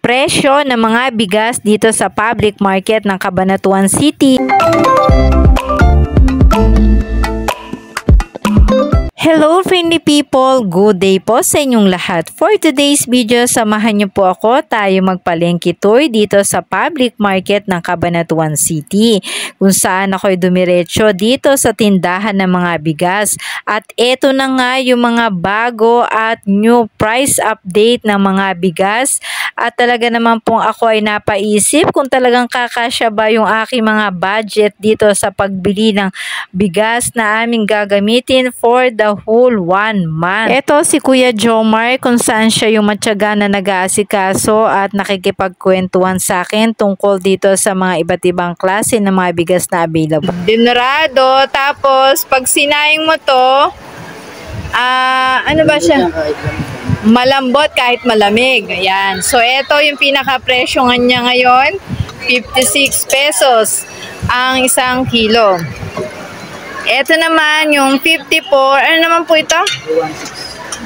presyo ng mga bigas dito sa public market ng Cabanatuan City. Hello friendly people! Good day po sa inyong lahat. For today's video, samahan niyo po ako tayo magpalengke tour dito sa public market ng Cabanatuan City, kung saan ako'y dumiretso dito sa tindahan ng mga bigas. At eto na nga yung mga bago at new price update ng mga bigas. At talaga naman pong ako ay napaisip kung talagang kakasya ba yung aking mga budget dito sa pagbili ng bigas na aming gagamitin for the whole 1 month. Ito si Kuya Jomar, kung saan siya yung matyaga na nag-aasikaso at nakikipagkwentuhan sa akin tungkol dito sa mga iba't ibang klase ng mga bigas na available. Dinurado, tapos pag sinaing mo to, ano ba siya? Malambot kahit malamig. Ayan. So, ito yung pinaka-presyo niya ngayon. 56 pesos ang isang kilo. Ito naman yung 54. Ano naman po ito?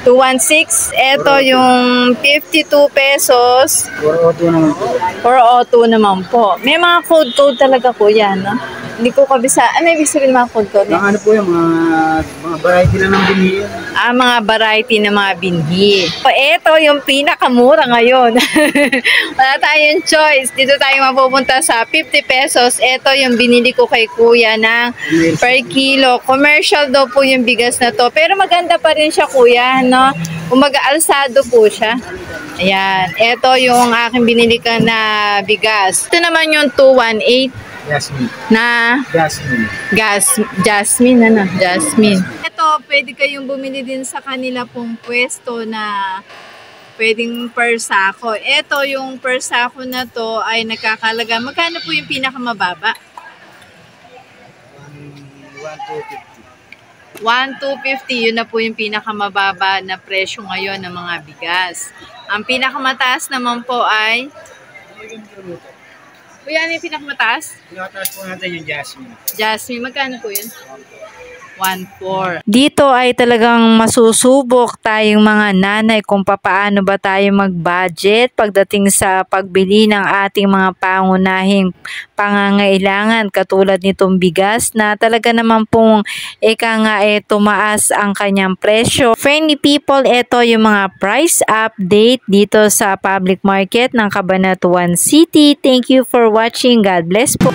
216. Ito yung 52 pesos. 402 naman po. May mga code talaga po yan, no? Hindi ko kabisa. Ano ibig sabihin mga code? Ano po yung mga variety na ng binhi? Mga variety na mga binhi. So, ito yung pinakamura ngayon. Wala tayong choice. Dito tayo mapupunta sa 50 pesos. Ito yung binili ko kay kuya ng per kilo. Commercial daw po yung bigas na to. Pero maganda pa rin siya kuya, no? Umaga alsado po siya. Ayan. Ito yung aking binili ka na bigas. Ito naman yung 218. Jasmine. Jasmine, ano? Jasmine. Ito, pwede kayong bumili din sa kanila pong pwesto na pwedeng per sako. Ito, yung per sako na to ay nakakalaga. Magkano po yung pinakamababa? 1,250. Yun na po yung pinakamababa na presyo ngayon ng mga bigas. Ang pinakamataas naman po ay... Kuya, ano yung pinakamataas? Pinakataas po natin yung Jasmine. Jasmine, magkano po yun? 1,400. Dito ay talagang masusubok tayong mga nanay kung papaano ba tayo mag-budget pagdating sa pagbili ng ating mga pangunahing pangangailangan, katulad nitong bigas na talaga naman pong tumaas ang kanyang presyo. Friendly people, ito yung mga price update dito sa public market ng Cabanatuan City. Thank you for watching. God bless po.